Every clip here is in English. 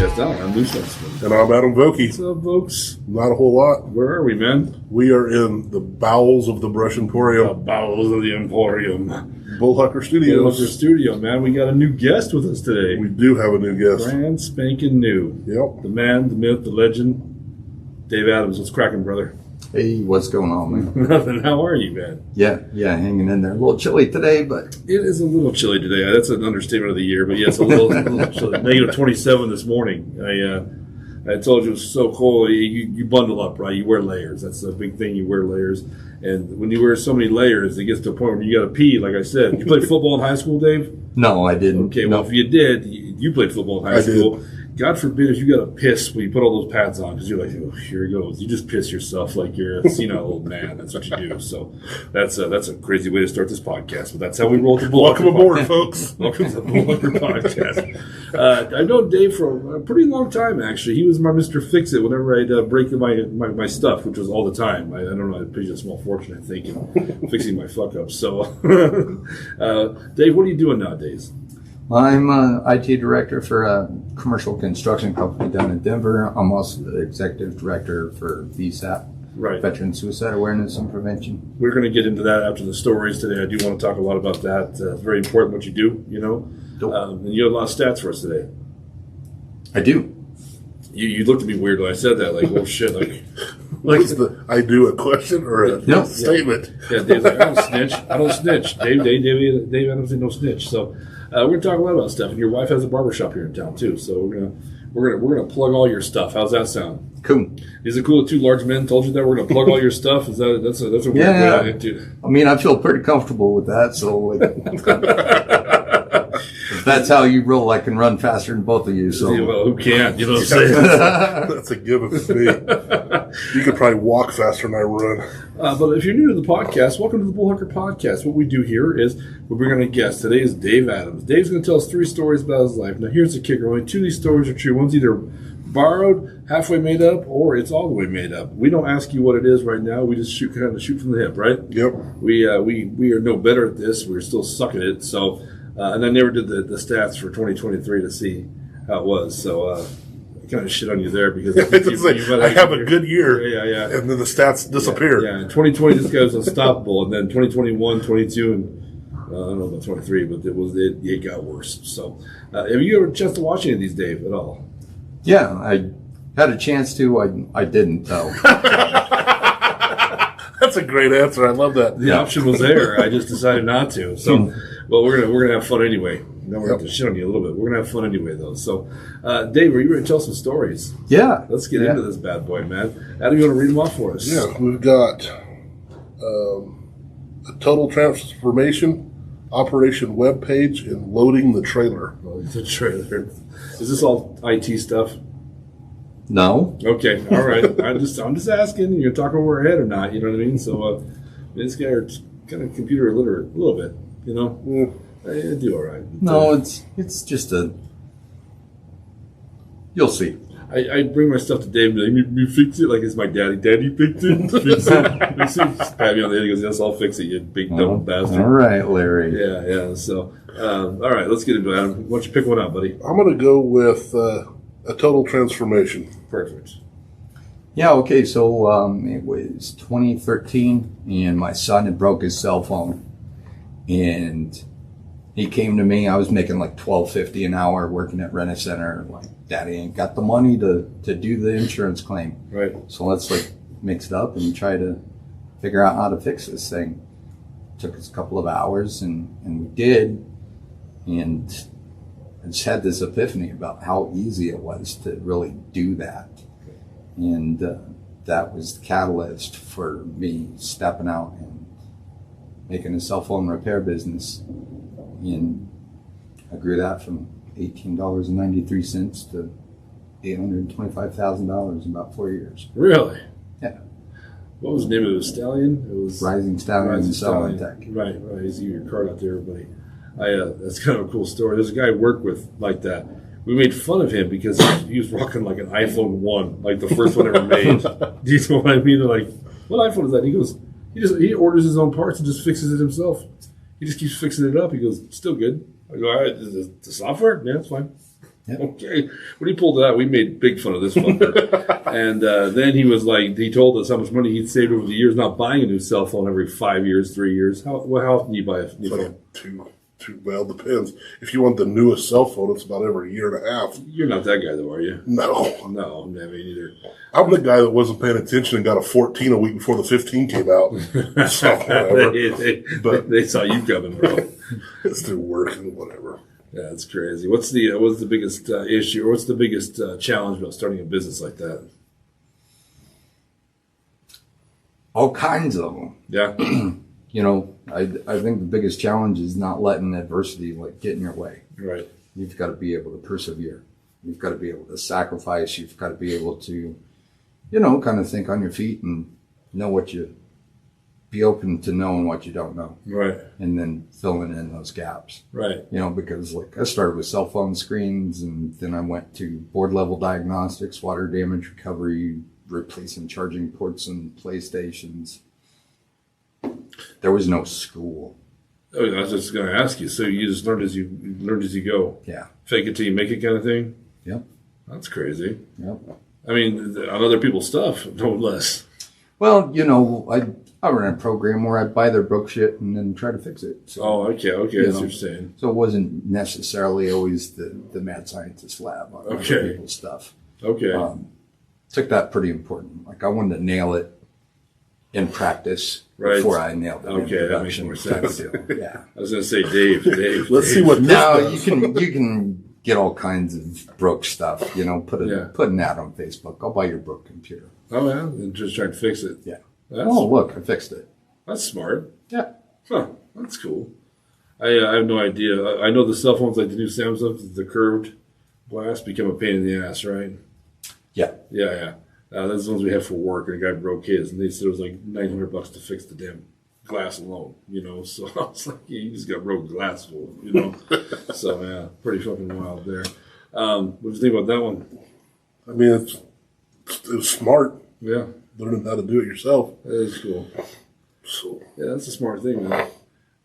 Podcast down. I'm Lou Sunsman. And I'm Adam Vokey. What's up, folks? Not a whole lot. Where are we, man? We are in the bowels of the Brush The Emporium, bowels of the Emporium. Bullhucker Studios. Bullhucker Studio, man. We got a new guest with us today. We do have a new guest. Brand spanking new. Yep. The man, the myth, the legend, Dave Adams. What's cracking, brother? Hey, what's going on, man? Nothing. How are you, man? Yeah, hanging in there. A little chilly today, but... It is a little chilly today. That's an understatement of the year, but yes, a little chilly. Negative 27 this morning. I told you it was so cold. You bundle up, right? You wear layers. That's a big thing. You wear layers. And when you wear so many layers, it gets to a point where you got to pee, like I said. You played football in high school, Dave? No, I didn't. Okay, well, if you did, you played football in high school. Did. God forbid if you got to piss when you put all those pads on, because you're like, oh, here it goes. You just piss yourself like you're a senile old man. That's what you do. So that's a crazy way to start this podcast, but that's how we roll the Bullhucker. Welcome aboard, folks. Welcome to the Bullhucker Podcast. I've known Dave for a pretty long time, actually. He was my Mr. Fixit whenever I'd break my stuff, which was all the time. I don't know, I'd pay you a small fortune, I think, in fixing my fuck-ups. So, Dave, what are you doing nowadays? I'm IT director for a commercial construction company down in Denver. I'm also the executive director for VSAP, right. Veteran Suicide Awareness and Prevention. We're going to get into that after the stories today. I do want to talk a lot about that. It's very important what you do, you know. And you have a lot of stats for us today. I do. You looked at me weird when I said that, like, oh shit, like I do a question or a statement? Yeah, Dave's like, I don't snitch. Dave Adams ain't no snitch. So we're gonna talk a lot about stuff. And your wife has a barbershop here in town too. So we're gonna plug all your stuff. How's that sound? Cool. Is it cool that two large men told you that we're gonna plug all your stuff? That's a weird way to into. I mean, I feel pretty comfortable with that. So like, if that's how you roll, I can run faster than both of you. So well, who can't? You know what I'm saying? That's a given for me. You could probably walk faster than I run. But if you're new to the podcast, welcome to the Bullhucker Podcast. What we do here is we bring on a guest. Today is Dave Adams. Dave's going to tell us 3 stories about his life. Now, here's the kicker. Only 2 of these stories are true. One's either borrowed, halfway made up, or it's all the way made up. We don't ask you what it is right now. We just shoot from the hip, right? Yep. We are no better at this. We're still sucking at it. So, and I never did the stats for 2023 to see how it was. So, I kind of shit on you there because I have a good year. Yeah. And then the stats disappear. Yeah. 2020, this guy was unstoppable. And then 2021, 22, and I don't know about 23, but it got worse. So, have you ever had a chance to watch any of these, Dave, at all? Yeah, I had a chance to. I didn't, though. That's a great answer. I love that. The option was there. I just decided not to. So, well, we're gonna have fun anyway. Now we're going to have to shit on you a little bit. We're going to have fun anyway, though. So, Dave, are you ready to tell some stories? Yeah. Let's get into this bad boy, man. Adam, you want to read them off for us? Yeah, we've got a total transformation, Operation Web Page, and loading the trailer. The trailer. Is this all IT stuff? No. Okay, all right. I'm just asking. You're talking over our head or not? You know what I mean? So, this guy is kind of computer illiterate a little bit. You know. Yeah. I do all right. No, it's just a. You'll see. I bring my stuff to Dave and like, you fix it like it's my daddy. Daddy, fix it. Fix it. Fix it. Just pat me on the head. He goes, yes, I'll fix it, you big dumb bastard. All right, Larry. Yeah. So, all right, let's get into it, Adam. Why don't you pick one up, buddy? I'm going to go with a total transformation. Perfect. Yeah, okay, so it was 2013, and my son had broke his cell phone. And he came to me. I was making like $12.50 an hour working at Rent-A-Center. Like, Daddy ain't got the money to do the insurance claim. Right. So let's like mix it up and try to figure out how to fix this thing. Took us a couple of hours, and we did. And I just had this epiphany about how easy it was to really do that. And that was the catalyst for me stepping out and making a cell phone repair business. And I grew that from $18.93 to $825,000 in about 4 years. Really? Yeah. What was the name of the stallion? It was Rising Stallion and Selling Tech. Right. He's your card out there, everybody. That's kind of a cool story. There's a guy I worked with like that. We made fun of him because he was rocking like an iPhone 1, like the first one ever made. Do you know what I mean? They're like, what iPhone is that? And he goes, he orders his own parts and just fixes it himself. He just keeps fixing it up. He goes, still good. I go, all right, the software? Yeah, it's fine. Yep. Okay. When he pulled it out, we made big fun of this fucker. And then he was like, he told us how much money he'd saved over the years not buying a new cell phone every 5 years, 3 years. How often do you buy a new phone? Well, depends. If you want the newest cell phone, it's about every year and a half. You're not that guy, though, are you? No. No, I mean, either. I'm the guy that wasn't paying attention and got a 14 a week before the 15 came out. So, whatever. they saw you coming, bro. It's still working, whatever. Yeah, it's crazy. What's the biggest issue, or what's the biggest challenge about starting a business like that? All kinds of them. Yeah. You know, I think the biggest challenge is not letting adversity get in your way. Right. You've got to be able to persevere. You've got to be able to sacrifice. You've got to be able to, kind of think on your feet and know be open to knowing what you don't know. Right. And then filling in those gaps. Right. Because I started with cell phone screens, and then I went to board level diagnostics, water damage recovery, replacing charging ports and PlayStations. There was no school. Oh, I was just going to ask you. So you just learned as you go. Yeah. Fake it till you make it, kind of thing. Yep. That's crazy. Yep. I mean, on other people's stuff, no less. Well, I run a program where I buy their broke shit and then try to fix it. So, Okay, that's what you're saying. So it wasn't necessarily always the mad scientist lab on other people's stuff. Okay. Took that pretty important. I wanted to nail it in practice before I nailed it. Okay, that makes more sense. Yeah. I was going to say, Dave. Let's see what this does. you can get all kinds of broke stuff. Put an ad on Facebook. I'll buy your broke computer. Oh, yeah? And just trying to fix it. Yeah. Look, I fixed it. That's smart. Yeah. Huh. That's cool. I have no idea. I know the cell phones, like the new Samsung, the curved glass, become a pain in the ass, right? Yeah. Yeah. That's the ones we have for work, and a guy broke his, and they said it was like $900 to fix the damn glass alone, So I was like, you just got broken glass full, So, yeah, pretty fucking wild there. What do you think about that one? I mean, it was smart. Yeah. Learning how to do it yourself. That is cool. So, yeah, that's a smart thing, man.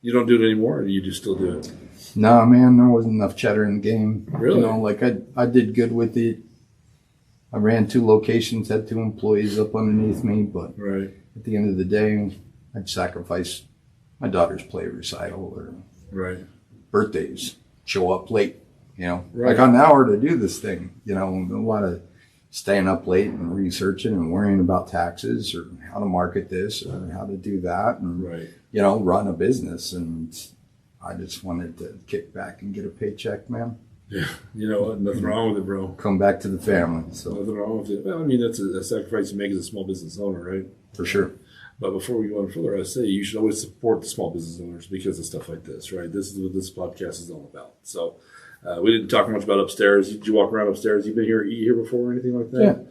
You don't do it anymore, or you just still do it? No, man, there wasn't enough cheddar in the game. Really? I did good with it. I ran 2 locations, had 2 employees up underneath me, but at the end of the day, I'd sacrifice my daughter's play recital or birthdays, show up late, I got an hour to do this thing, a lot of staying up late and researching and worrying about taxes or how to market this or how to do that and, run a business. And I just wanted to kick back and get a paycheck, man. Yeah, you know what? Nothing wrong with it, bro. Come back to the family. So nothing wrong with it. Well, I mean, that's a sacrifice you make as a small business owner, right? For sure. But before we go on further, I say you should always support the small business owners because of stuff like this, right? This is what this podcast is all about. So we didn't talk much about upstairs. Did you walk around upstairs? You've been here, eat here before or anything like that?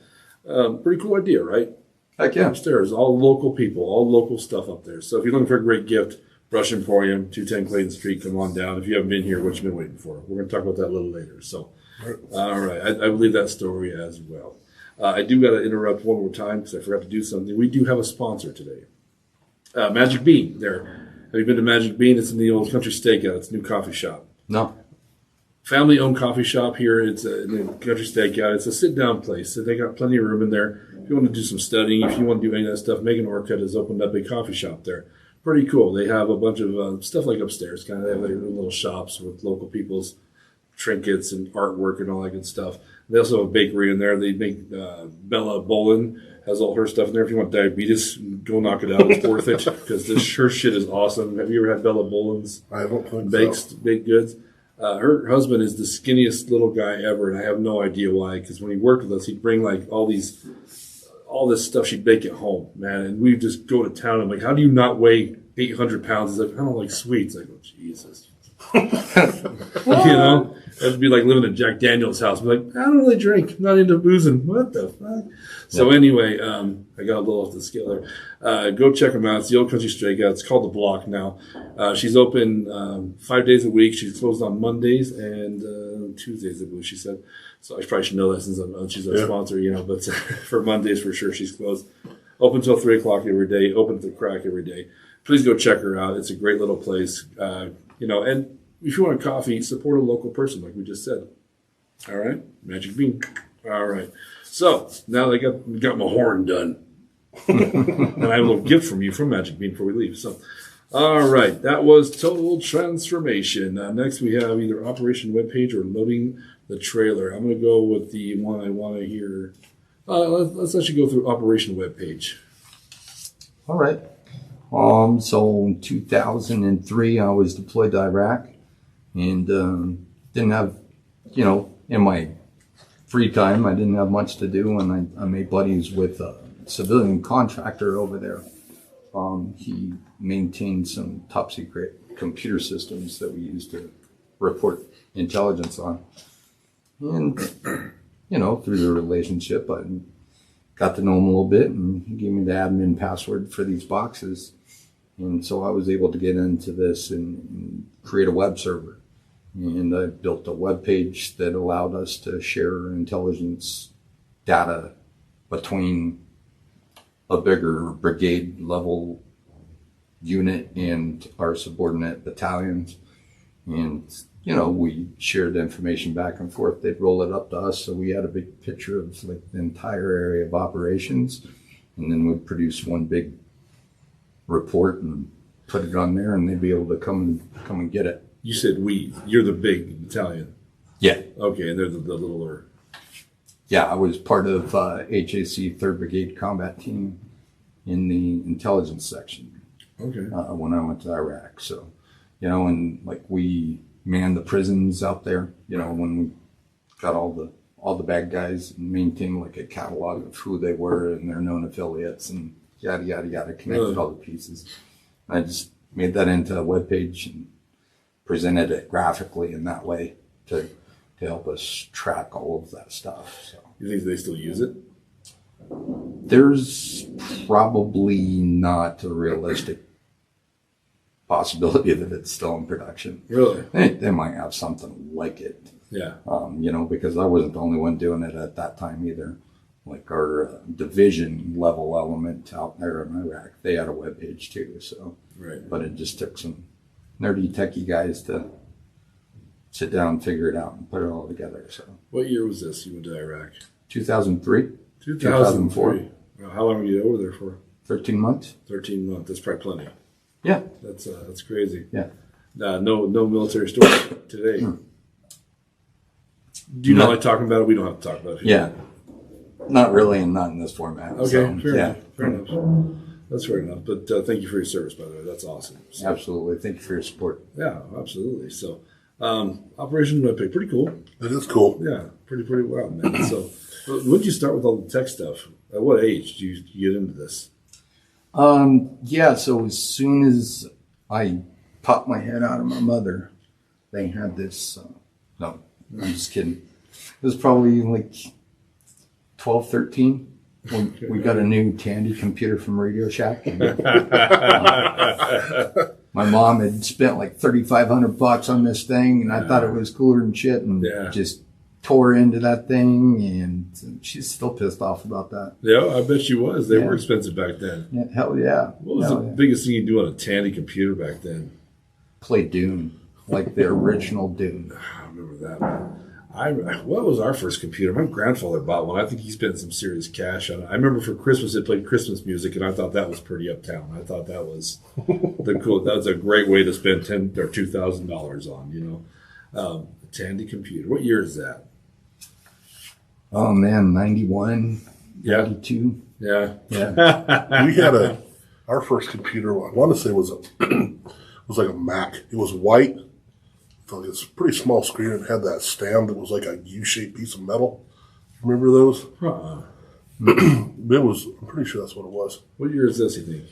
Yeah. Pretty cool idea, right? Heck yeah. Upstairs, all local people, all local stuff up there. So if you're looking for a great gift, Brush Emporium, 210 Clayton Street, come on down. If you haven't been here, what you've been waiting for? We're going to talk about that a little later. So, all right. I believe that story as well. I do got to interrupt one more time because I forgot to do something. We do have a sponsor today. Magic Bean there. Have you been to Magic Bean? It's in the old Country Stakeout. It's a new coffee shop. No. Family-owned coffee shop here. It's a Country Stakeout. It's a sit-down place. So they got plenty of room in there. If you want to do some studying, if you want to do any of that stuff, Megan Orcutt has opened up a coffee shop there. Pretty cool. They have a bunch of stuff like upstairs. Kind of, they have their little shops with local people's trinkets and artwork and all that good stuff. They also have a bakery in there. They make Bella Bolin has all her stuff in there. If you want diabetes, go knock it out. It's worth it because her shit is awesome. Have you ever had Bella Bolin's? I don't think baked goods? Her husband is the skinniest little guy ever, and I have no idea why. Because when he worked with us, he'd bring like all this stuff she'd bake at home, man. And we'd just go to town. I'm like, how do you not weigh 800 pounds? He's like, I don't like sweets. I go, Jesus. That'd be like living at Jack Daniel's house. I'm like, I don't really drink. I'm not into boozing. What the fuck? So anyway, I got a little off the scale there. Go check them out. It's the Old Country Strikeout. It's called The Block now. She's open 5 days a week. She's closed on Mondays and Tuesdays, I believe she said. So I probably should know that since she's our sponsor, but for Mondays for sure she's closed. Open till 3 o'clock every day. Open to the crack every day. Please go check her out. It's a great little place. And if you want a coffee, support a local person, like we just said. All right, magic bean. All right. So now that I got my horn done, and I have a little gift from you from Magic Bean before we leave. So, all right, that was total transformation. Next, we have either Operation Webpage or loading the trailer. I'm going to go with the one I want to hear. Let's actually go through Operation Webpage. All right. So in 2003, I was deployed to Iraq and didn't have, in my free time, I didn't have much to do, and I made buddies with a civilian contractor over there. He maintained some top secret computer systems that we used to report intelligence on. And, through the relationship, I got to know him a little bit, and he gave me the admin password for these boxes. And so I was able to get into this and create a web server. And I built a web page that allowed us to share intelligence data between a bigger brigade level unit and our subordinate battalions. And, we shared information back and forth. They'd roll it up to us. So we had a big picture of like the entire area of operations. And then we'd produce one big report and put it on there, and they'd be able to come and get it. You said we. You're the big battalion. Yeah. Okay, and they're the littler. Yeah, I was part of HAC 3rd Brigade Combat Team in the intelligence section. Okay. When I went to Iraq. So, and like we manned the prisons out there, when we got all the bad guys and maintained like a catalog of who they were and their known affiliates and yada, yada, yada, connected all the pieces. I just made that into a webpage and presented it graphically in that way to help us track all of that stuff. So You think they still use it? there's probably not a realistic possibility that it's still in production. Really? They might have something like it, Yeah. because I wasn't the only one doing it at that time either. Like our division level element out there in Iraq, they had a webpage too. So, Right. but it just took some nerdy techie guys to sit down and figure it out and put it all together. So, What year was this? You went to Iraq? 2003, 2004. Well, how long were you over there for? 13 months. 13 months. That's probably plenty. Yeah. That's crazy. Yeah. No military story today. Do you not like talking about it? We don't have to talk about it. Yeah. Not really, and not in this format. Okay. So, Fair yeah. enough. Fair enough. That's fair enough. But thank you for your service, by the way. That's awesome. So, Absolutely. Thank you for your support. yeah, absolutely. So, Operation Webpage, pretty cool. It is cool. Yeah, pretty wild, man. So, when did you start with all the tech stuff? At what age did you get into this? Yeah, so as soon as I popped my head out of my mother, they had this, no, I'm just kidding. It was probably like 12, 13 when we got a new Tandy computer from Radio Shack. And, my mom had spent like $3,500 on this thing, and I thought it was cooler than shit, and just tore into that thing, and she's still pissed off about that. Yeah, I bet she was. They were expensive back then. Yeah, hell yeah. What was the biggest thing you do on a Tandy computer back then? Play Dune, like the original Dune. I remember that, man. What was our first computer? My grandfather bought one. I think he spent some serious cash on it. I remember for Christmas it played Christmas music, and I thought that was pretty uptown. I thought that was that was a great way to spend $10,000 or $2,000 on. A Tandy computer. What year is that? Oh man, 91, 92. Yeah. We had our first computer, I want to say was like a Mac. It was white. It's a pretty small screen. It had that stand that was like a U-shaped piece of metal. Remember those? I'm pretty sure that's what it was. What year is this, you think?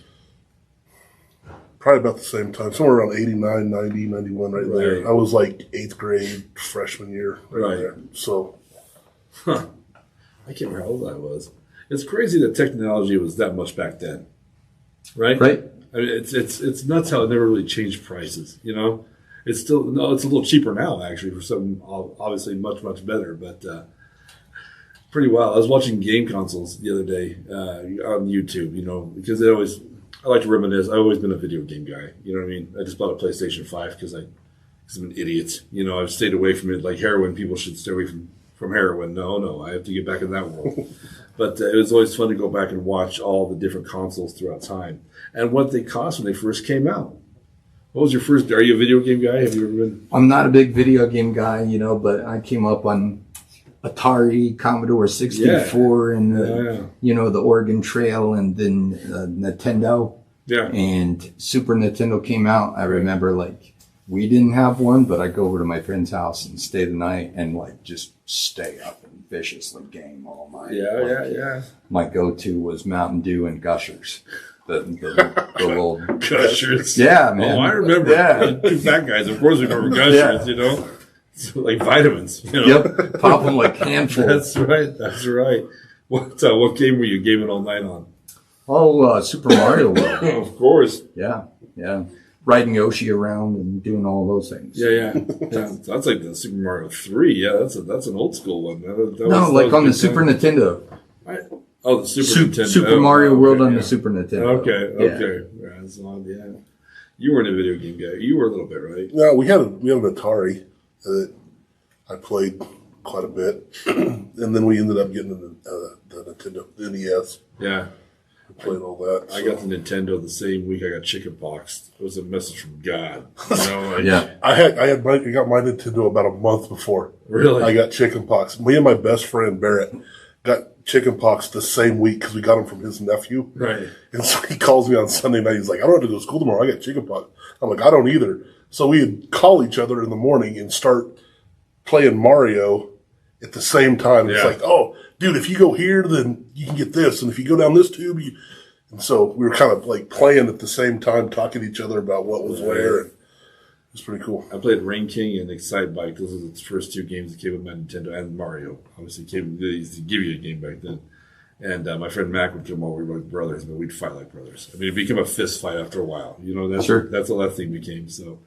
Probably about the same time. Somewhere around 89, 90, 91 right there. I was like 8th grade, freshman year right there. So. I can't remember how old I was. It's crazy that technology was that much back then. Right? Right. I mean, it's nuts how it never really changed prices, It's still, it's a little cheaper now, actually, for something obviously much, much better, but pretty wild. I was watching game consoles the other day on YouTube, because I like to reminisce. I've always been a video game guy, you know what I mean? I just bought a PlayStation 5 because I'm an idiot. I've stayed away from it like heroin. People should stay away from from heroin. No, I have to get back in that world. But it was always fun to go back and watch all the different consoles throughout time and what they cost when they first came out. What was your first? Are you a video game guy? Have you ever been? I'm not a big video game guy, but I came up on Atari, Commodore 64, and the Oregon Trail, and then Nintendo. Yeah. And Super Nintendo came out. I remember we didn't have one, but I'd go over to my friend's house and stay the night and just stay up and viciously game all night. Yeah. My go-to was Mountain Dew and Gushers. The little Gushers. Yeah, man. Oh, I remember. Yeah. Two fat guys, of course, we remember Gushers. So, like vitamins. Yep, pop them like handfuls. That's right. What game were you gaming all night on? Oh, Super Mario World. Of course. Yeah. Riding Yoshi around and doing all those things. Yeah. That's like the Super Mario 3. Yeah, that's an old school one. On the Super Nintendo. The Super Nintendo. Super Mario World on the Super Nintendo. Okay. Yeah. You weren't a video game guy. You were a little bit, right? No, we had an Atari that I played quite a bit, and then we ended up getting the Nintendo, the NES. Yeah. Played all that. I got the Nintendo the same week I got chicken pox. It was a message from God. Yeah. I got my Nintendo about a month before. Really? I got chicken pox. Me and my best friend Barrett got chicken pox the same week because we got them from his nephew. Right. And so he calls me on Sunday night. He's like, I don't have to go to school tomorrow. I got chicken pox. I'm like, I don't either. So we'd call each other in the morning and start playing Mario at the same time. It's like, oh, dude, if you go here, then you can get this. And if you go down this tube, and so we were kind of playing at the same time, talking to each other about what was where. And it was pretty cool. I played Rain King and Excite Bike. Those are the first two games that came with my Nintendo, and Mario. Obviously, they used to give you a game back then. And my friend Mac would come over with brothers, but we'd fight like brothers. I mean, it became a fist fight after a while. That's all that thing became. So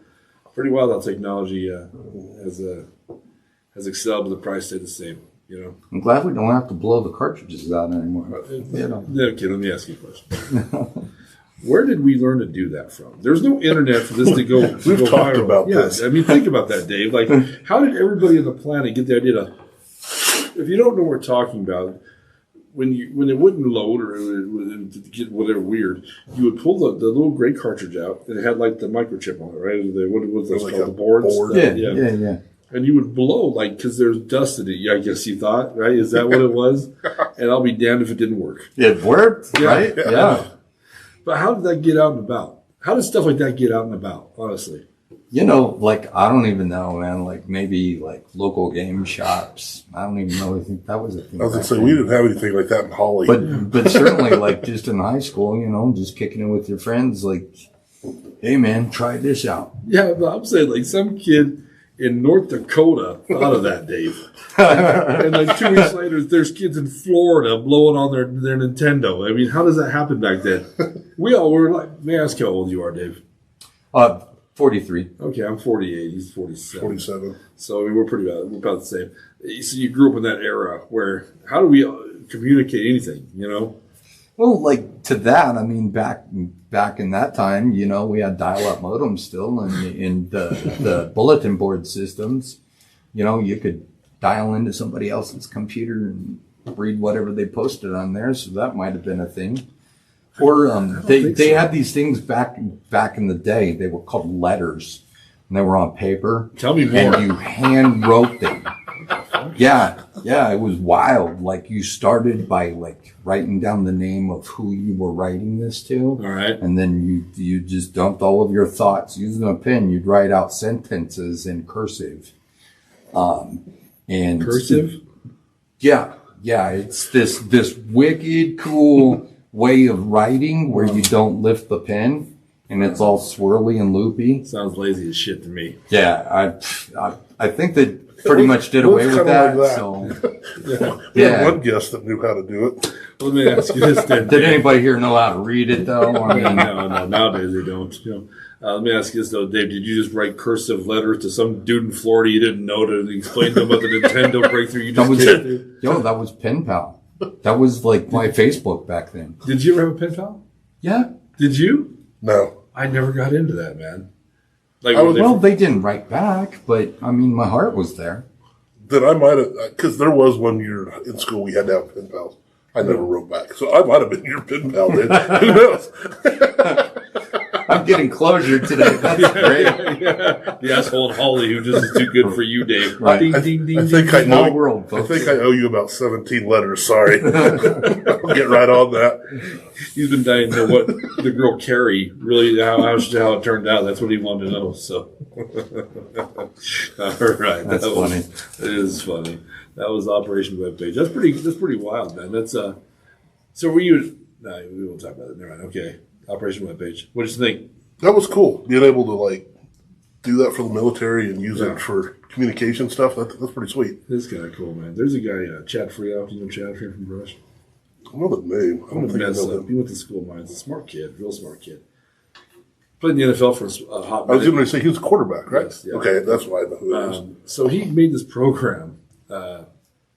pretty wild how technology has excelled, but the price stayed the same. I'm glad we don't have to blow the cartridges out anymore. Okay, let me ask you a question. Where did we learn to do that from? There's no internet for this to go. We've talked about this. I mean, think about that, Dave. How did everybody on the planet get the idea to? If you don't know what we're talking about, when it wouldn't load or it would get whatever weird, you would pull the little gray cartridge out and it had the microchip on it, right? What was that called? The boards. Yeah. And you would blow because there's dust in it. I guess you thought, right? Is that what it was? And I'll be damned if it didn't work. It worked, right? Yeah. But how did that get out and about? How did stuff like that get out and about? Honestly, I don't even know, man. Maybe local game shops. I don't even know. I think that was a thing. I was going to say we didn't have anything like that in Holly, but certainly just in high school, just kicking it with your friends. Hey man, try this out. Yeah, but I'm saying some kid in North Dakota thought of that, Dave. And 2 weeks later, there's kids in Florida blowing on their Nintendo. I mean, how does that happen back then? We all were may I ask how old you are, Dave? 43. Okay, I'm 48. He's 47. 47. So we're about the same. So you grew up in that era where how do we communicate anything, Well, to that, I mean, back in that time, we had dial-up modems still, and in the bulletin board systems, you could dial into somebody else's computer and read whatever they posted on there. So that might have been a thing. Or they had these things back in the day. They were called letters, and they were on paper. Tell me more. And you hand wrote them. Yeah, it was wild. You started by writing down the name of who you were writing this to. All right. And then you just dumped all of your thoughts using a pen. You'd write out sentences in cursive. And cursive? Yeah. It's this wicked cool way of writing where you don't lift the pen and it's all swirly and loopy. Sounds lazy as shit to me. Yeah, I think that pretty much did away with that. So, we had one guest that knew how to do it. Let me ask you this then. Did anybody here know how to read it though? I mean, no. Nowadays they don't. Let me ask you this though, Dave. Did you just write cursive letters to some dude in Florida you didn't know to explain to him about the Nintendo breakthrough? That was Pen Pal. That was my Facebook back then. Did you ever have a pen pal? Yeah. Did you? No. I never got into that, man. They didn't write back, but I mean, my heart was there. then I might have, because there was one year in school we had to have pen pals. I never wrote back, so I might have been your pen pal. Dude. Who knows? I'm getting closure today. That's great. Yeah. The asshole in Holly who just is too good for you, Dave. Right. Ding, I ding, ding, think ding, I know. Small world, folks. I think I owe you about 17 letters. Sorry, I'll get right on that. He's been dying to know what the girl Carrie really how it turned out. That's what he wanted to know. So, all right, That's funny. It is funny. That was Operation Webpage. That's pretty wild, man. That's So were you? No, we won't talk about it. Never mind. Okay, Operation Webpage. What did you think? That was cool. Being able to like do that for the military and use Yeah. it for communication stuff. That's pretty sweet. This is kind of cool, man. There's a guy, Chad Freoff. You know Chad Freoff from Brush? I know the name. I I'm don't gonna think I mess know up. him. He went to school of mine. He's a smart kid, real smart kid. Played in the NFL for a hot I was minute. going to say he was a quarterback, right? Yes, yeah. Okay, that's why I know who it is. So he made this program. I'm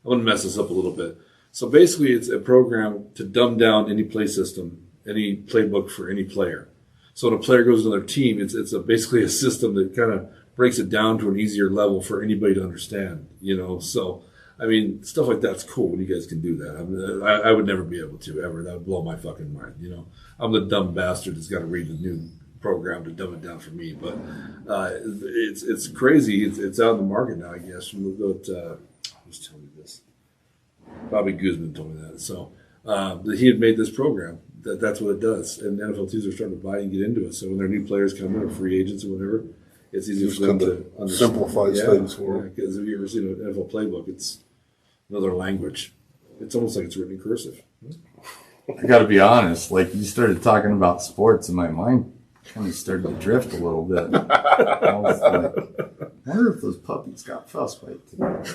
going to mess this up a little bit. So basically, it's a program to dumb down any play system, any playbook for any player. So when a player goes to another team, it's basically a system that kind of breaks it down to an easier level for anybody to understand. So I mean, stuff like that's cool when you guys can do that. I would never be able to ever. That would blow my fucking mind. I'm the dumb bastard that's got to read the new program to dumb it down for me. But it's crazy. It's out in the market now, I guess. Who's telling me this? Bobby Guzman told me that. So that he had made this program. That's what it does. And NFL teams are starting to buy and get into it. So when their new players come in or free agents or whatever, it's easier Just for them kind to of understand. simplifies things for them. Because if you've ever seen an NFL playbook, it's another language. It's almost like it's written in cursive. I got to be honest. Like, you started talking about sports, and my mind kind of started to drift a little bit. I was like, I wonder if those puppies got frostbite today.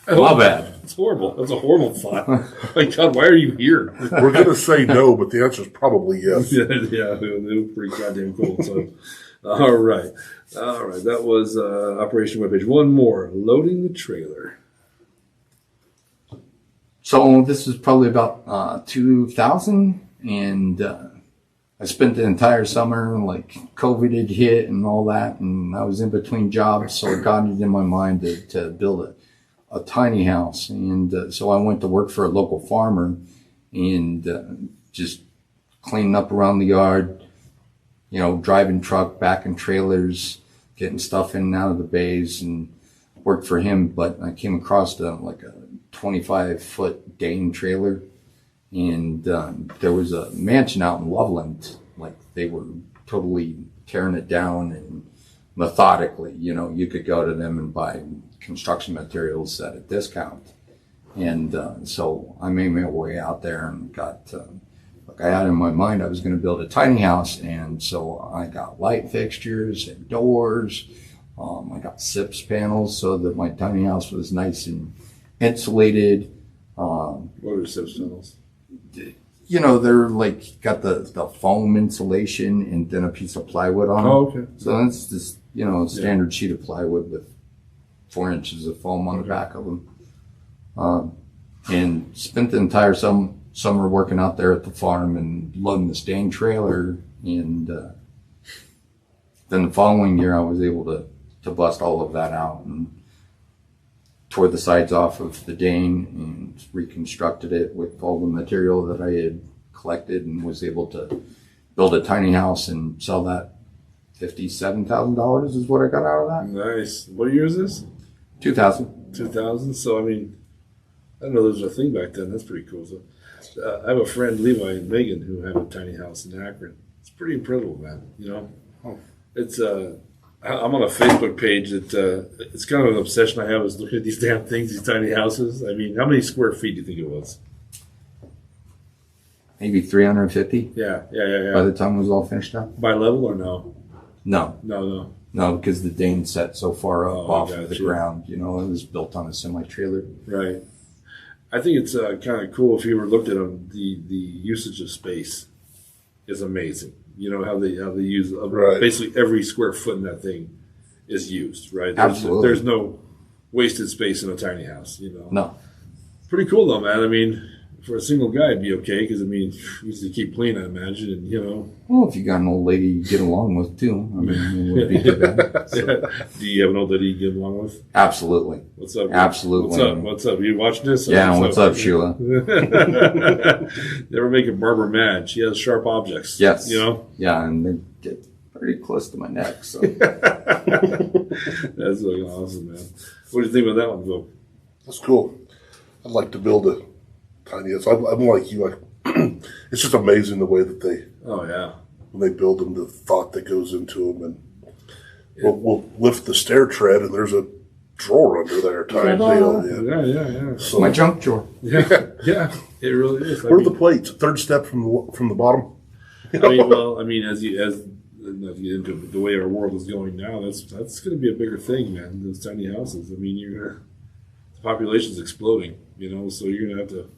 My bad. It's horrible. That's a horrible thought. My God, why are you here? We're going to say no, but the answer is probably yes. Yeah, they were pretty goddamn cool. So, all right. That was Operation Webpage. One more. Loading the trailer. So this was probably about 2000, and I spent the entire summer, like, COVID had hit and all that, and I was in between jobs, so it got it in my mind to build a tiny house. And so I went to work for a local farmer and just cleaning up around the yard, driving truck, backing trailers, getting stuff in and out of the bays, and worked for him. But I came across a 25-foot Dane trailer, and there was a mansion out in Loveland. Like, they were totally tearing it down, and methodically, you could go to them and buy construction materials at a discount. And so I made my way out there and got, I had in my mind I was going to build a tiny house. And so I got light fixtures and doors. I got SIPS panels so that my tiny house was nice and insulated. What are SIPS panels? They're like got the foam insulation and then a piece of plywood on them. Oh, okay. So that's just, a standard sheet of plywood with 4 inches of foam on the back of them. And spent the entire summer working out there at the farm and loading the Dane trailer. And then the following year I was able to bust all of that out and tore the sides off of the Dane and reconstructed it with all the material that I had collected, and was able to build a tiny house and sell that. $57,000 is what I got out of that. Nice. What year is this? 2000. 2000. So, I mean, I didn't know there was a thing back then. That's pretty cool. So, I have a friend, Levi and Megan, who have a tiny house in Akron. It's pretty incredible, man. It's I'm on a Facebook page that it's kind of an obsession I have, is looking at these damn things, these tiny houses. I mean, how many square feet do you think it was? Maybe 350 Yeah. by the time it was all finished up. By level or no? No, because the Dane set so far up off of the gotcha. ground. It was built on a semi-trailer. Right. I think it's kind of cool if you ever looked at them. The usage of space is amazing. How they use Right. basically every square foot in that thing is used. Right. Absolutely. There's no wasted space in a tiny house. No. Pretty cool though, man. I mean, for a single guy, it'd be okay because I mean, you used to keep clean, I imagine, and you know. Well, if you got an old lady you get along with too, I mean, it wouldn't be too bad. So. Do you have an old lady you get along with? Absolutely. What's up? Absolutely. What's up? What's up? You watching this? Yeah. What's up, Sheila? Never make a barber mad. She has sharp objects. Yes. You know. Yeah, and they get pretty close to my neck. So that's fucking awesome, man. What do you think about that one, Bill? That's cool. I'd like to build a tiny. I'm like you. Like it's just amazing the way that they. Oh yeah. When they build them, the thought that goes into them, and we'll lift the stair tread, and there's a drawer under there. Tiny deal. Yeah. So, my junk drawer. Yeah. It really is. Where are the plates? Third step from the bottom. As you get into the way our world is going now, that's going to be a bigger thing, man. Those tiny houses. I mean, the population's exploding, you know, so you're going to have to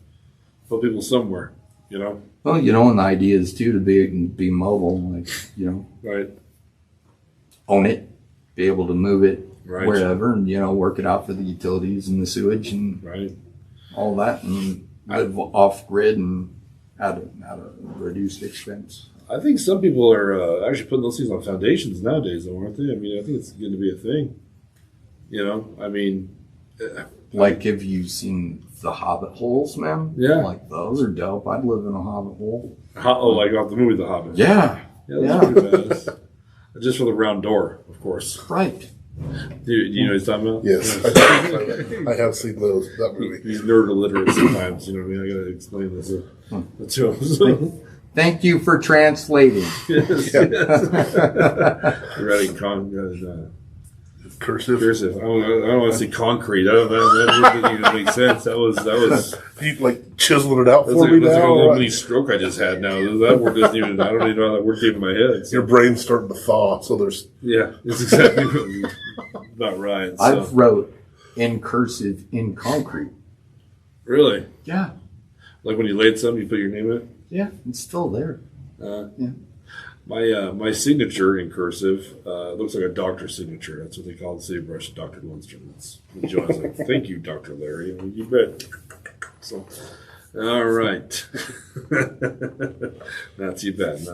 put people somewhere, you know. Well, you know, and the idea is too to be mobile, like, you know, right, own it, be able to move it right. wherever, and you know, work it out for the utilities and the sewage and right, all that, and live off grid and at a reduced expense. I think some people are actually putting those things on foundations nowadays, though, aren't they? I mean, I think it's going to be a thing. You know, I mean, like, have you seen the Hobbit holes, man? Yeah, like those are dope. I'd live in a Hobbit hole. Like off the movie The Hobbit. Yeah, that's pretty bad. Just for the round door, of course. Right. Do you know what he's talking about? Yes, I have seen that movie. He's nerd illiterate sometimes. You know what I mean? I got to explain this to him. So. Thank you for translating. Yes. Writing Cursive. I don't want to say concrete. That didn't even make sense. That was. You like chiseling it out for me that's now. Like a little mini stroke I just had. Now that word doesn't even. I don't even know how that word came in my head. So. Your brain's starting to thaw. So there's. Yeah, it's exactly about right. So. I've wrote in cursive in concrete. Really? Yeah. Like when you laid something, you put your name in it. Yeah, it's still there. Yeah. My signature in cursive looks like a doctor's signature. That's what they call the sagebrush, Dr. Lundstrom. That's what John's like. Thank you, Dr. Larry. You bet. So, all right. Not too bad.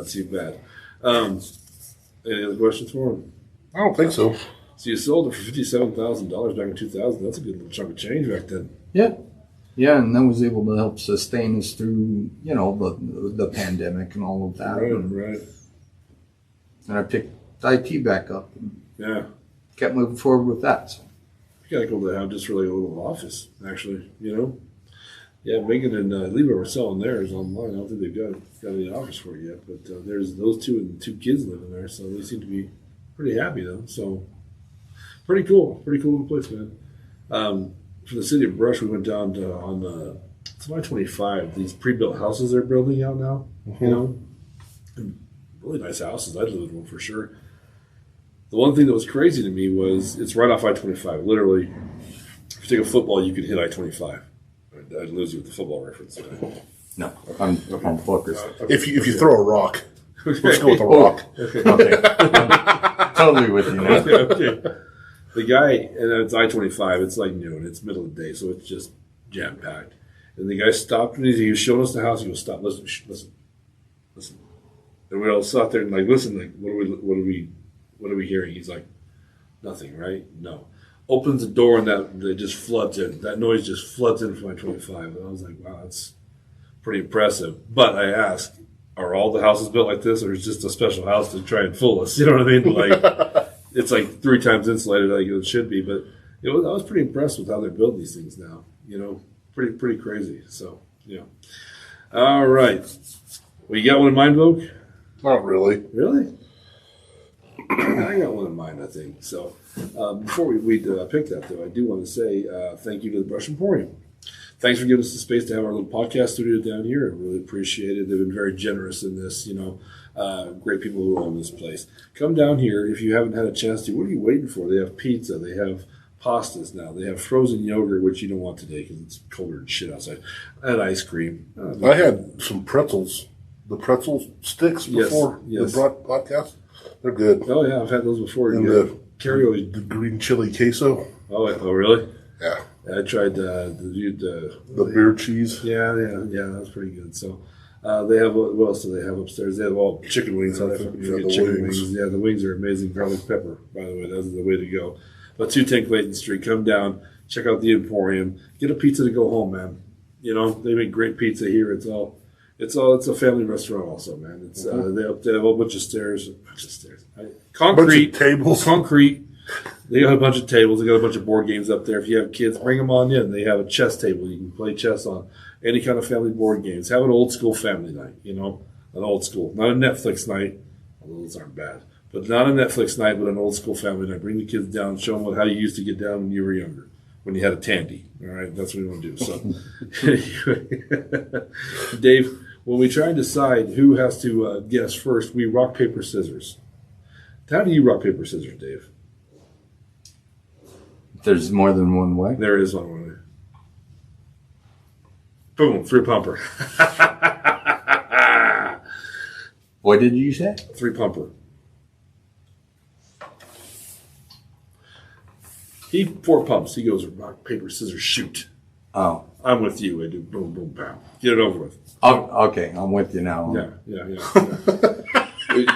Any other questions for him? I don't think so. So you sold it for $57,000 back in 2000. That's a good little chunk of change back then. Yeah. Yeah, and that was able to help sustain us through, you know, the pandemic and all of that. Right. And I picked IT back up and kept moving forward with that. So. You got to go to have just really a little office, actually, you know? Yeah, Megan and Levi were selling theirs online. I don't think they've got any office for it yet, but there's those two and 2 kids living there, so they seem to be pretty happy, though. So, pretty cool little place, man. For the city of Brush, we went down to, on it's I-25, these pre-built houses they're building out now, you know? And really nice houses. I'd live in one for sure. The one thing that was crazy to me was it's right off I-25. Literally, if you take a football, you could hit I-25. I'd lose you with the football reference. No, I'm focused. If you throw a rock, let's go with a rock. Okay. I'm totally with you now. Okay. The guy, and it's I-25, it's like noon, it's middle of the day, so it's just jam-packed. And the guy stopped, and he was showing us the house, he goes, stop, listen. And we all sat there and like, listen, like, what are we hearing? He's like, nothing, right? No. Opens the door and that just floods in. That noise just floods in from I-25. And I was like, wow, that's pretty impressive. But I asked, are all the houses built like this, or is it just a special house to try and fool us? You know what I mean? Like, it's like 3 times insulated like it should be. But I was pretty impressed with how they're building these things now. You know, pretty crazy. So, yeah. All right. Well, you got one in mind, Vogue? Not really. Really? I got one in mind, I think. So before we pick that, though, I do want to say thank you to the Brush Emporium. Thanks for giving us the space to have our little podcast studio down here. I really appreciate it. They've been very generous in this, you know, great people who own this place. Come down here if you haven't had a chance to. What are you waiting for? They have pizza. They have pastas now. They have frozen yogurt, which you don't want today because it's colder than shit outside, and ice cream. I had some pretzels. The pretzel sticks before the podcast. They're good. Oh, yeah. I've had those before. And the green chili queso. Oh, really? Yeah. I tried The beer cheese. Yeah, that was pretty good. So they have what else do they have upstairs? They have all chicken wings. Yeah, The the chicken wings. wings. Yeah, the wings are amazing. Garlic pepper, by the way, that's the way to go. But 210 Clayton Street, come down, check out the Emporium, get a pizza to go home, man. You know they make great pizza here. It's a family restaurant also, man. It's they have a whole bunch of stairs, concrete Bunch of tables. concrete. They got a bunch of tables. They got a bunch of board games up there. If you have kids, bring them on in. They have a chess table. You can play chess on any kind of family board games. Have an old school family night, you know, an old school. Not a Netflix night, although those aren't bad. But not a Netflix night, but an old school family night. Bring the kids down, show them how you used to get down when you were younger, when you had a tandy. All right, that's what we want to do. So, anyway, Dave, when we try and decide who has to guess first, we rock, paper, scissors. How do you rock, paper, scissors, Dave? There's more than one way. There is one way. Boom, three pumper. What did you say? Three pumper. He four pumps. He goes rock, paper, scissors, shoot. Oh. I'm with you. I do boom, boom, pow. Get it over with. Oh, okay, I'm with you now. Yeah.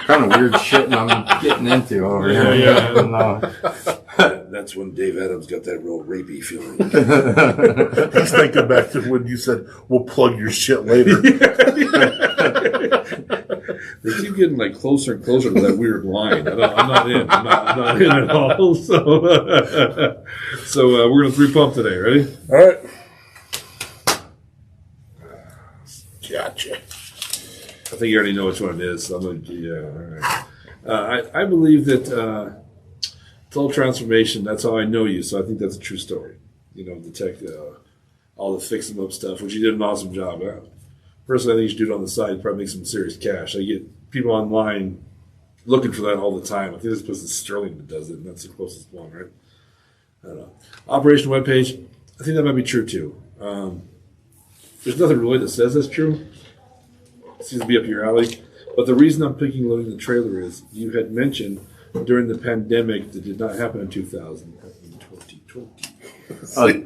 Kind of weird shit I'm getting into over here. Yeah. I don't know. That's when Dave Adams got that real rapey feeling. He's thinking back to when you said, "We'll plug your shit later." They keep getting like closer and closer to that weird line. I'm not in. I'm not in at all. So we're gonna three pump today. Ready? All right. Gotcha. I think you already know which one it is. So I'm gonna, all right. I believe that it's all transformation. That's how I know you. So I think that's a true story. You know, the tech, all the fix them up stuff, which you did an awesome job at. Personally, I think you should do it on the side. Probably make some serious cash. I get people online looking for that all the time. I think this place is Sterling that does it, and that's the closest one, right? I don't know. Operation webpage. I think that might be true too. There's nothing really that says that's true. It seems to be up your alley. But the reason I'm picking loading the trailer is you had mentioned during the pandemic that did not happen in 2000, in 2020. All right,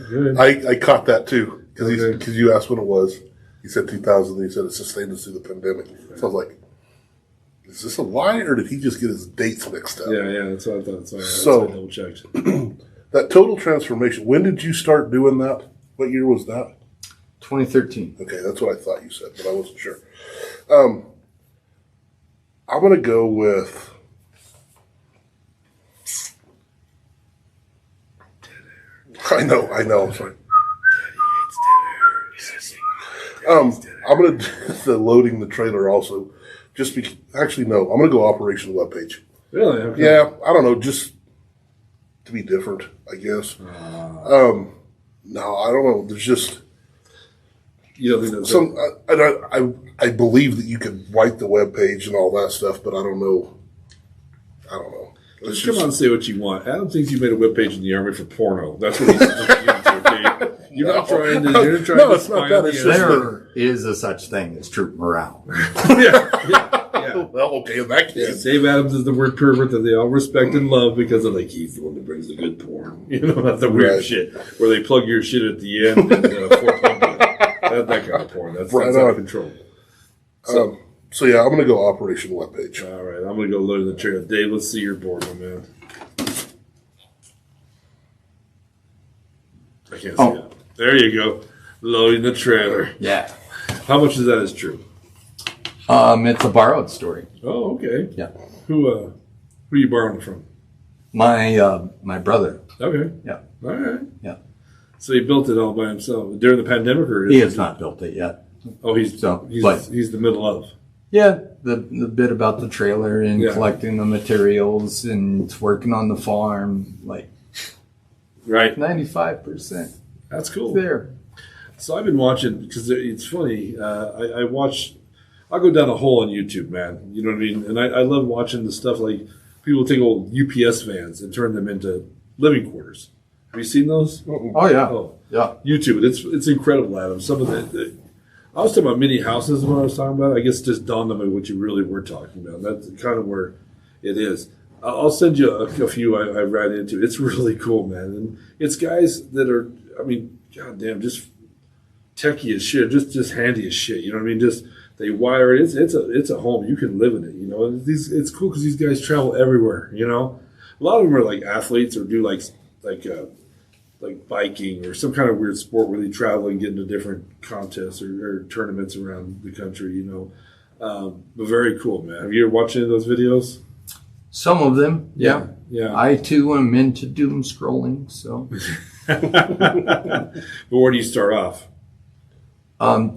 good. I caught that too because Okay. you asked when it was. He said 2000. And he said it sustained us through the pandemic. So I was like, "Is this a lie, or did he just get his dates mixed up?" Yeah, that's what I thought. That's So- why I double checked. That total transformation. When did you start doing that? What year was that? 2013. Okay, that's what I thought you said, but I wasn't sure. I'm gonna go with. I know. I'm sorry. I'm gonna do the loading the trailer also. Actually, no. I'm gonna go Operation Webpage. Really? Okay. Yeah, I don't know. Just to be different, I guess. No, I don't know. There's just You don't think that's some. I believe that you can write the web page and all that stuff, but I don't know. It's Come on and say what you want. Adam thinks you made a webpage in the Army for porno. That's what he's looking into, okay? You're not trying to. You're trying No, to it's not spy that. on the It's enemy. just There is a such thing as troop morale. yeah. Well, okay, in that Yeah, case. Dave Adams is the word pervert that they all respect and love because of like he's the one that brings the good porn. You know, not the weird Right. shit where they plug your shit at the end and force that kind of porn. That's Right out on. of control. So yeah, I'm going to go Operation Webpage. All right, I'm gonna go load the trailer. Dave, let's see your board, my man. I can't see it. There you go. Loading the trailer. Yeah. How much of that is true? It's a borrowed story. Oh, okay. Yeah. Who are you borrowing from? My brother. Okay. Yeah. All right. Yeah. So he built it all by himself during the pandemic, or He has not built it yet. Oh, he's the middle of. Yeah, the bit about the trailer and Yeah. collecting the materials and working on the farm, like Right. 95% That's cool. there. So I've been watching because it's funny. I watch. I'll go down a hole on YouTube, man. You know what I mean? And I love watching the stuff like people take old UPS vans and turn them into living quarters. Have you seen those? Oh yeah, Oh, yeah. YouTube. It's incredible, Adam. Some of the I was talking about mini houses when I was talking about it. I guess it just dawned on me what you really were talking about. That's kind of where it is. I'll send you a few I ran into. It's really cool, man. And it's guys that are, I mean, goddamn, just techie as shit, just handy as shit. You know what I mean? Just they wire it. It's a home. You can live in it. You know, and it's cool because these guys travel everywhere. You know, a lot of them are like athletes or do like biking or some kind of weird sport where they travel and get into different contests or tournaments around the country. You know, but very cool, man. Have you ever watched any of those videos? Some of them, yeah. Yeah. I too am into doom scrolling, so. But where do you start off?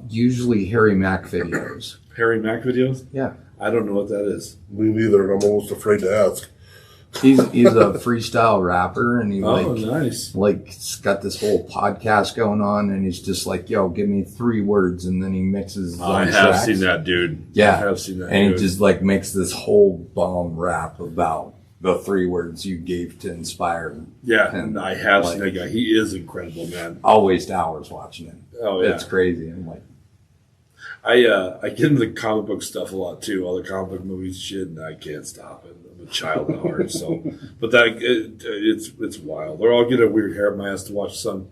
Usually Harry Mack videos. Harry Mack videos? Yeah. I don't know what that is. Me neither, and I'm almost afraid to ask. He's a freestyle rapper, and he nice. He's got this whole podcast going on, and he's just like, "Yo, give me 3 words," and then he mixes. His I own have tracks. seen that, dude. Yeah, I have seen that, and dude. he just like makes this whole bomb rap about the 3 words you gave to inspire. Yeah, and I have seen that guy. He is incredible, man. I'll waste hours watching him. Oh yeah, it's crazy. I'm like, I get into the comic book stuff a lot too, all the comic book movies shit, and I can't stop it. I'm a child at heart, so. But it's wild. Or I'll get a weird hair up my ass to watch some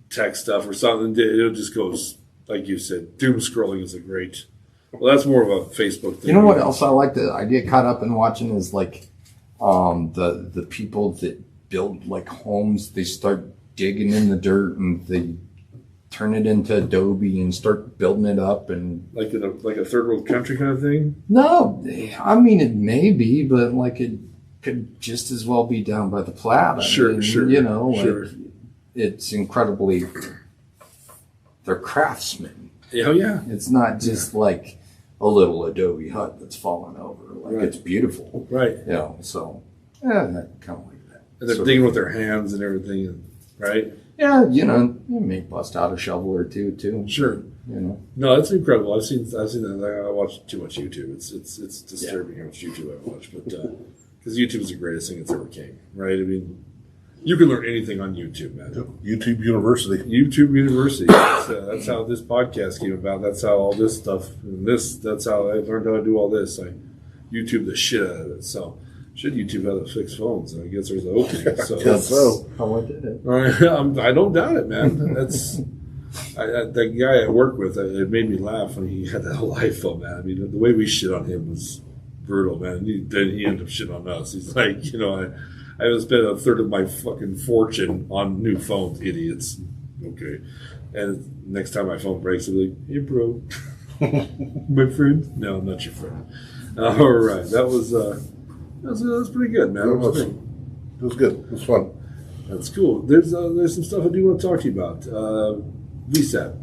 tech stuff or something. It just goes like you said. Doom scrolling is a great. Well, that's more of a Facebook thing. you know what else I like that I get caught up in watching is like, the people that build like homes. They start digging in the dirt and they turn it into Adobe and start building it up and like in a third world country kind of thing. no, I mean it may be, but like it could just as well be down by the Platte. Sure. You know, Sure. like it's incredibly. They're craftsmen. Oh yeah, It's not just like a little Adobe hut that's fallen over. Like Right. it's beautiful. right. You know, so I kind of like that. And they're digging with their hands and everything, right? Yeah, you know, you may bust out a shovel or two too. Sure. You know. No, it's incredible. I've seen that. I watch too much YouTube. It's disturbing how much YouTube I watch, but because YouTube is the greatest thing that's ever came, right? I mean, you can learn anything on YouTube, man. YouTube University. YouTube University. That's how this podcast came about. That's how all this stuff. That's how I learned how to do all this. I YouTube the shit out of it. So. Should YouTube have the fixed phones? I guess there's an opening. So Guess so. How I did it. I don't doubt it, man. That's that guy I work with. It made me laugh when he had that whole iPhone, man. I mean, the way we shit on him was brutal, man. Then he ended up shitting on us. He's like, you know, I haven't spent a third of my fucking fortune on new phones, idiots. Okay, and next time my phone breaks, I'll be like, hey, bro, my friend. No, I'm not your friend. All right, that was pretty good, man. It was good. It was fun. That's cool. There's some stuff I do want to talk to you about. VSAP.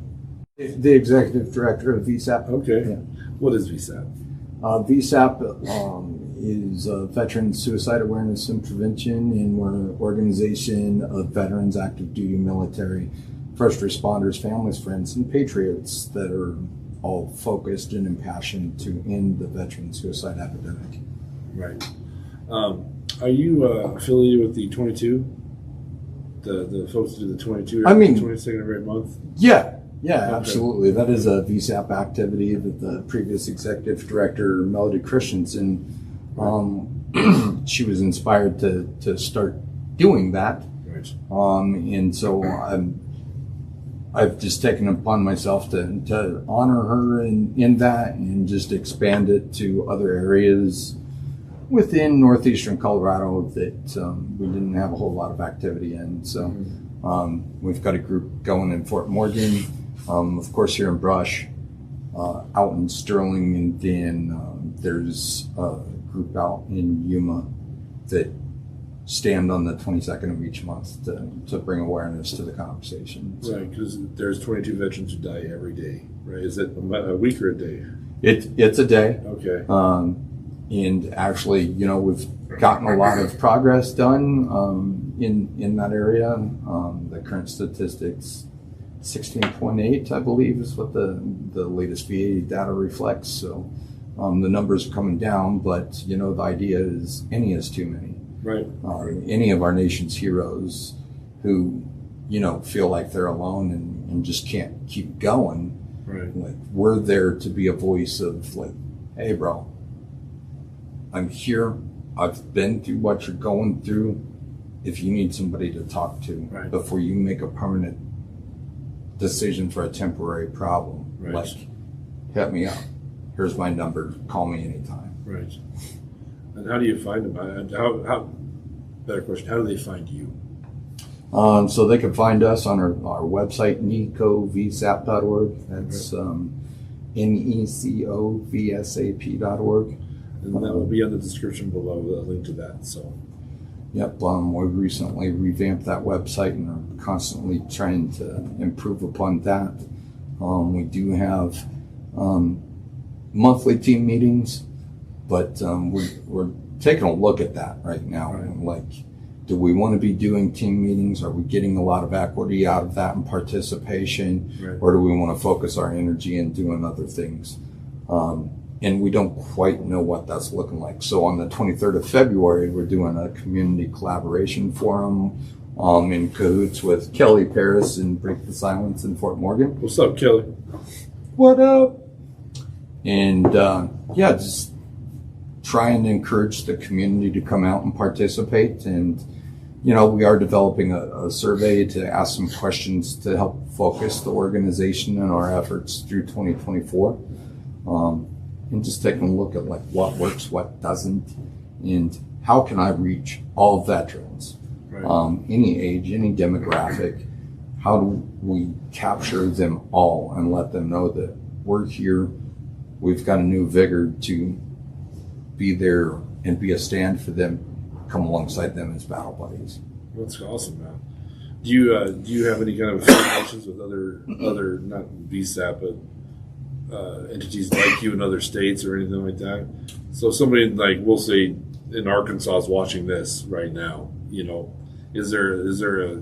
The executive director of VSAP. Okay. Yeah. What is VSAP? VSAP is Veteran Suicide Awareness and Prevention, and we're an organization of veterans, active duty military, first responders, families, friends, and patriots that are all focused and impassioned to end the veteran suicide epidemic. Right. Are you affiliated with the 22? The folks who do the 22 I mean- 22nd of every month? Yeah, Okay. absolutely. That is a VSAP activity that the previous executive director, Melody Christensen, she was inspired to start doing that. Right. And so I've just taken it upon myself to honor her in that and just expand it to other areas within northeastern Colorado that we didn't have a whole lot of activity in. So we've got a group going in Fort Morgan, of course here in Brush, out in Sterling, and then there's a group out in Yuma that stand on the 22nd of each month to bring awareness to the conversation. So Right, because there's 22 veterans who die every day, right? Is it a week or a day? it's a day. Okay. And actually, you know, we've gotten a lot of progress done in that area. The current statistics, 16.8, I believe, is what the latest VA data reflects. So the numbers are coming down, but, you know, the idea is any is too many. Right. Any of our nation's heroes who, you know, feel like they're alone and just can't keep going. Right. Like, we're there to be a voice of like, hey, bro, I'm here. I've been through what you're going through. If you need somebody to talk to Right. before you make a permanent decision for a temporary problem, Right. like, hit me up. Here's my number. Call me anytime. Right. And how do you find them? How better question, how do they find you? So they can find us on our website, necovsap.org. That's necovsap.org. And that will be on the description below, a link to that. So, Yep, we recently revamped that website and are constantly trying to improve upon that. We do have monthly team meetings, but we're taking a look at that right now. Right. Like, do we want to be doing team meetings? Are we getting a lot of equity out of that and participation? Right. Or do we want to focus our energy in doing other things? And we don't quite know what that's looking like. So on the 23rd of February, we're doing a community collaboration forum in cahoots with Kelly Paris and Break the Silence in Fort Morgan. what's up, Kelly? What up? And just trying to encourage the community to come out and participate. And, we are developing a survey to ask some questions to help focus the organization and our efforts through 2024. And just taking a look at like what works, what doesn't, and how can I reach all veterans, Right. any age, any demographic. How do we capture them all and let them know that we're here, we've got a new vigor to be there and be a stand for them, come alongside them as battle buddies. That's awesome, man. Do you have any kind of affiliations with other not VSAP, but entities like you in other states or anything like that? So somebody like, we'll say in Arkansas is watching this right now, is there a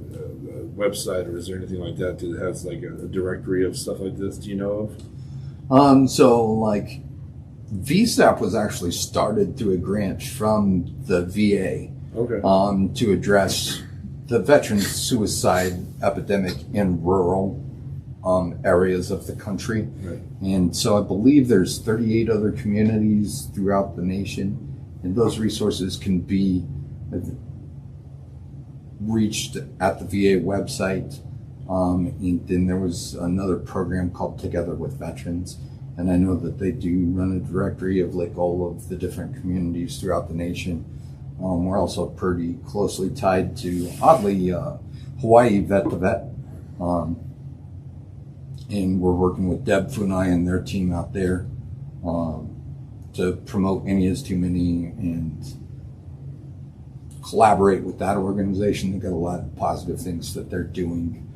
website or is there anything like that has like a directory of stuff like this? Do you know of? So like VSAP was actually started through a grant from the VA Okay. to address the veteran suicide epidemic in rural areas of the country. Right. And so I believe there's 38 other communities throughout the nation, and those resources can be reached at the VA website. And then there was another program called Together with Veterans, and I know that they do run a directory of like all of the different communities throughout the nation. We're also pretty closely tied to, oddly, Hawaii Vet to Vet. And we're working with Deb Funai and their team out there to promote Any Is Too Many and collaborate with that organization. They've got a lot of positive things that they're doing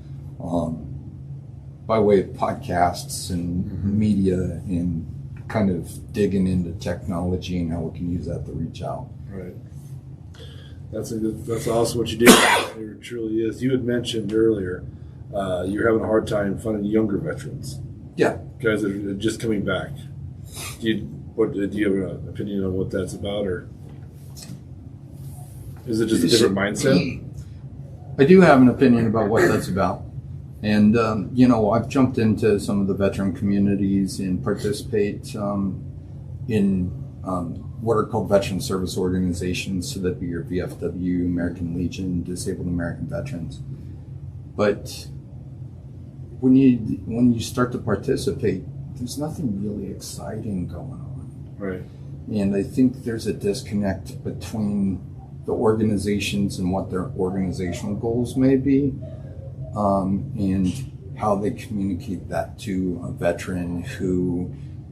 by way of podcasts and media and kind of digging into technology and how we can use that to reach out. Right. That's awesome what you did. It truly is. You had mentioned earlier you're having a hard time finding younger veterans. Yeah. Guys that are just coming back. Do you have an opinion on what that's about, or is it just a different mindset? I do have an opinion about what that's about. And, I've jumped into some of the veteran communities and participate in what are called veteran service organizations. So that'd be your VFW, American Legion, Disabled American Veterans. But when you start to participate, there's nothing really exciting going on. Right. And I think there's a disconnect between the organizations and what their organizational goals may be, and how they communicate that to a veteran who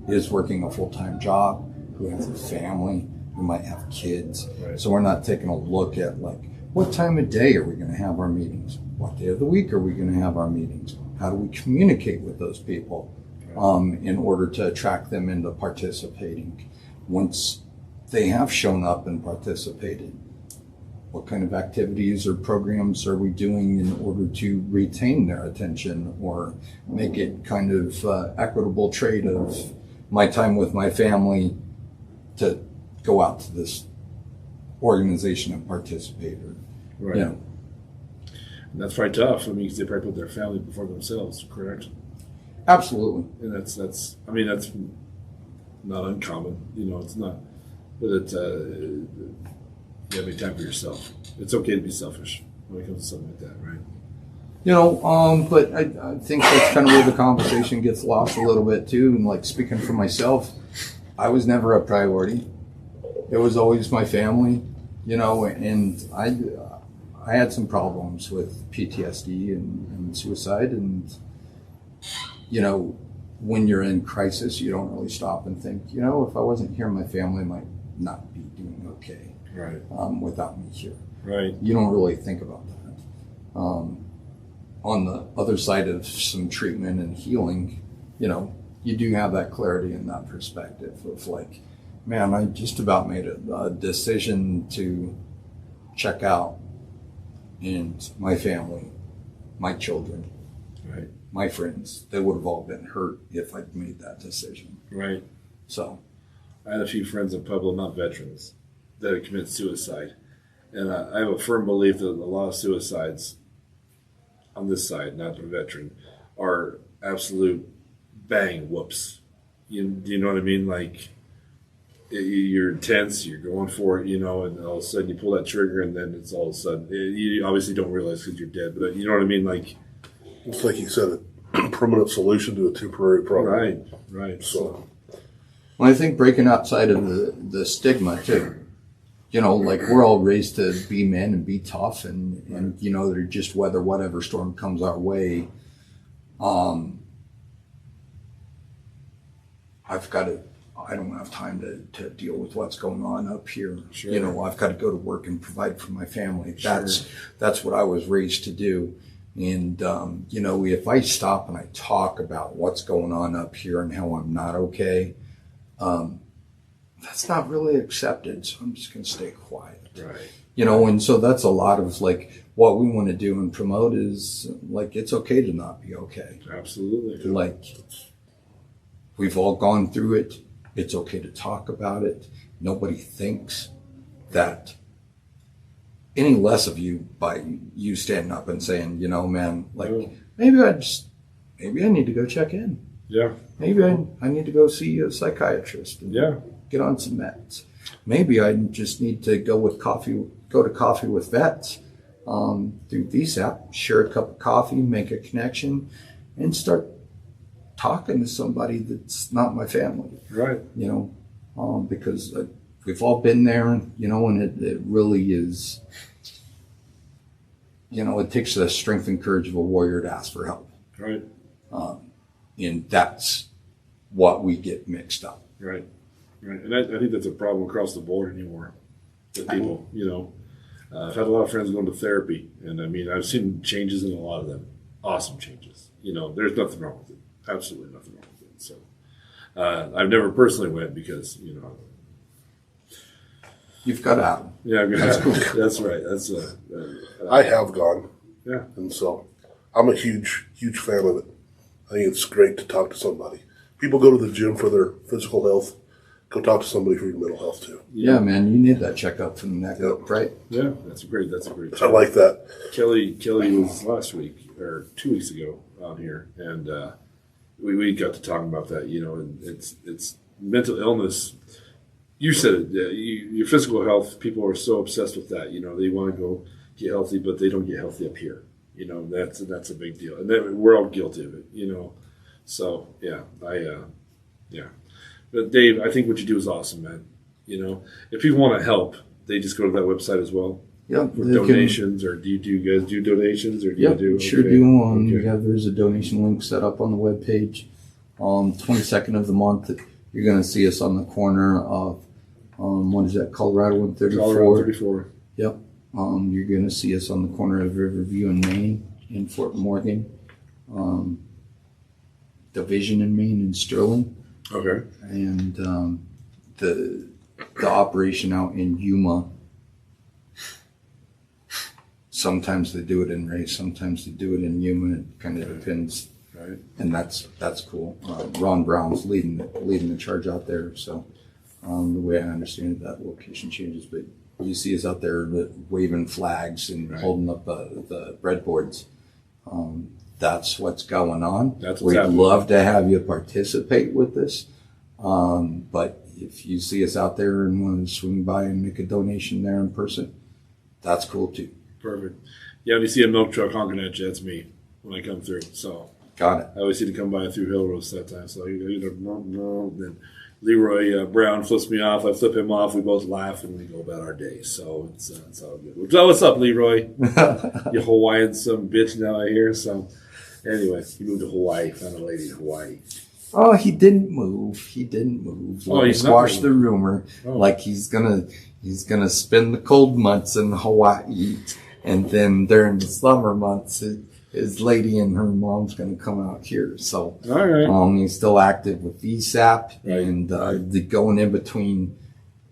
is working a full-time job, who has a family, who might have kids. Right. So we're not taking a look at like, what time of day are we going to have our meetings? What day of the week are we going to have our meetings? How do we communicate with those people in order to attract them into participating? Once they have shown up and participated, what kind of activities or programs are we doing in order to retain their attention or make it kind of equitable trade of my time with my family to go out to this organization and participate? Right. And that's probably tough. I mean, 'cause they probably put their family before themselves, correct? Absolutely. And that's not uncommon. It's not. But you gotta make time for yourself. It's okay to be selfish when it comes to something like that, right? But I think that's kind of where the conversation gets lost a little bit too. And like speaking for myself, I was never a priority. It was always my family, and I had some problems with PTSD and suicide. And, when you're in crisis, you don't really stop and think, if I wasn't here, my family might not be doing okay Right. Without me here. Right. You don't really think about that. On the other side of some treatment and healing, you do have that clarity and that perspective of like, man, I just about made a decision to check out, and my family, my children, Right. my friends, they would have all been hurt if I'd made that decision. Right. So I had a few friends in Pueblo, not veterans, that had committed suicide. And I have a firm belief that a lot of suicides on this side, not the veteran, are absolute bang whoops. Do you know what I mean? Like, you're intense, you're going for it, and all of a sudden you pull that trigger, and then it's all of a sudden, you obviously don't realize because you're dead, but you know what I mean? Like, It's like you said, a permanent solution to a temporary problem. right. So, well, I think breaking outside of the stigma too. Like we're all raised to be men and be tough and they're just weather whatever storm comes our way. I don't have time to deal with what's going on up here. Sure. I've got to go to work and provide for my family. That's what I was raised to do. And, if I stop and I talk about what's going on up here and how I'm not okay, that's not really accepted. So I'm just going to stay quiet. Right. And so that's a lot of like what we want to do and promote is like, it's okay to not be okay. Absolutely. Like we've all gone through it. It's okay to talk about it. Nobody thinks that any less of you by you standing up and saying, man, like maybe I need to go check in. Yeah. Maybe I need to go see a psychiatrist and get on some meds. Maybe I just need to go to coffee with vets through VSAP, share a cup of coffee, make a connection, and start talking to somebody that's not my family. Right. Because we've all been there, and it really is, it takes the strength and courage of a warrior to ask for help. Right. And that's what we get mixed up. Right. And I think that's a problem across the board anymore with people, I've had a lot of friends going to therapy, and I mean, I've seen changes in a lot of them. Awesome changes. There's nothing wrong with it. Absolutely nothing wrong with it. So I've never personally went because, You've got out. Yeah, that's cool. That's right. That's I have gone. Yeah. And so I'm a huge, huge fan of it. I think it's great to talk to somebody. People go to the gym for their physical health. Go talk to somebody for your mental health too. Yeah, man, you need that checkup from the neck up, right? Yeah, that's a great. I like that. Kelly was last week or 2 weeks ago on here, and we got to talking about that. And it's mental illness. You said it. Your physical health. People are so obsessed with that. They want to go get healthy, but they don't get healthy up here. That's a big deal, and then we're all guilty of it. So yeah, yeah. But Dave, I think what you do is awesome, man. If people want to help, they just go to that website as well. Yeah, for donations, or do you guys do donations, or do you do? Sure do. Yeah, there's a donation link set up on the webpage. 22nd of the month, you're going to see us on the corner of what is that? Colorado 134. Colorado 34. Yep. You're going to see us on the corner of Riverview and Maine in Fort Morgan, Division in Maine in Sterling. Okay. And the operation out in Yuma, sometimes they do it in Ray, sometimes they do it in Yuma. It kind of depends. Right. And that's cool. Ron Brown's leading the charge out there. So the way I understand it, that location changes, but you see us out there waving flags and holding up the breadboards. That's what's going on. That's what's We'd happening. love to have you participate with this. But if you see us out there and want to swing by and make a donation there in person, that's cool too. Perfect. Yeah, when you see a milk truck honking at you, that's me when I come through. So Got it. I always seem to come by through Hill Roast that time. So then Leroy Brown flips me off. I flip him off. We both laugh and we go about our day. So it's all good. So what's up, Leroy? You Hawaiian some bitch now, I hear. So anyway, he moved to Hawaii. Found a lady in Hawaii. Oh, he didn't move. He didn't move. Oh, he's not squash the moving. rumor. Oh. Like he's gonna spend the cold months in Hawaii, and then during the summer months, his lady and her mom's gonna come out here. So All right. he's still active with VSAP Right. and the going in between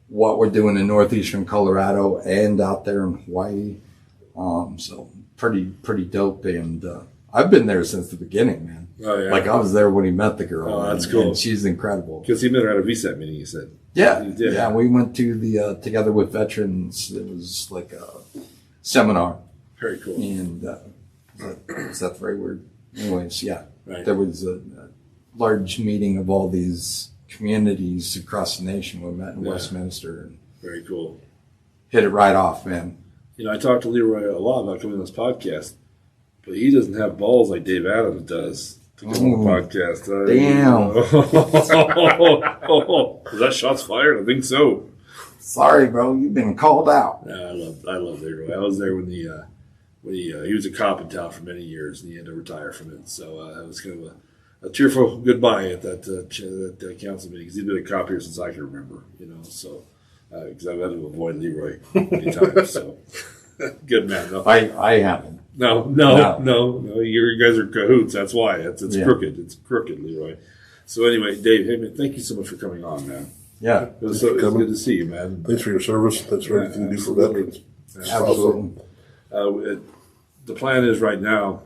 what we're doing in northeastern Colorado and out there in Hawaii. So pretty dope. And I've been there since the beginning, man. Oh, yeah. Like I was there when he met the girl. Oh, that's and- cool. and she's incredible. Because he met her at a VSAT meeting, you said. Yeah, You did. yeah. We went to the Together with Veterans. It was like a seminar, Very cool. and is that the right word? Anyways, yeah. Right. There was a large meeting of all these communities across the nation. We met in Yeah. Westminster and Very cool. hit it right off, man. You know, I talked to Leroy a lot about coming on this podcast, but he doesn't have balls like Dave Adams does to come on the podcast. Damn. Was that shots fired? I think so. Sorry, bro. You've been called out. Yeah, I love Leroy. I was there when he was a cop in town for many years, and he had to retire from it. So it was kind of a tearful goodbye at that council meeting, because he's been a cop here since I can remember. You know, so because I've had to avoid Leroy many times. So good man. No. I haven't. No. You guys are cahoots. That's why. It's Yeah. crooked. It's crooked, Leroy. So anyway, Dave, hey man, thank you so much for coming on, man. Yeah, It was good to see you, man. Thanks for your service. Thanks for everything you do for veterans. absolutely. The plan is right now,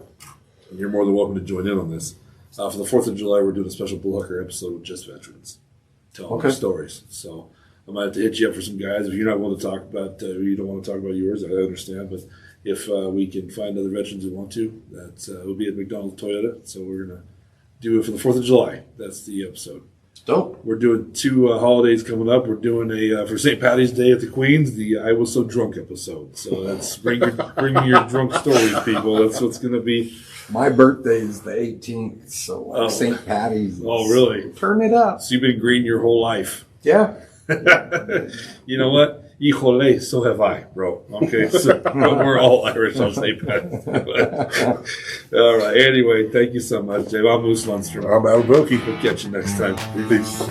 and you're more than welcome to join in on this. For the 4th of July, we're doing a special Bullhucker episode with just veterans, telling their stories. So I might have to hit you up for some guys. If you're not willing to talk about, you don't want to talk about yours, I understand. But if we can find other veterans who want to, we'll be at McDonald's Toyota. So we're going to do it for the 4th of July. That's the episode. Dope. We're doing 2 holidays coming up. We're doing for St. Patty's Day at the Queens, the I Was So Drunk episode. So that's bring your drunk stories, people. That's what's going to be. My birthday is the 18th, so like St. Patty's. Oh, really? Turn it up. So you've been green your whole life. Yeah. You know what? Híjole, so have I, bro. Okay, so we're all Irish on St. Patty's. All right. Anyway, thank you so much, Dave. I'm Moose Lundstrom. I'm Adam Wilkie. We'll catch you next time. Peace.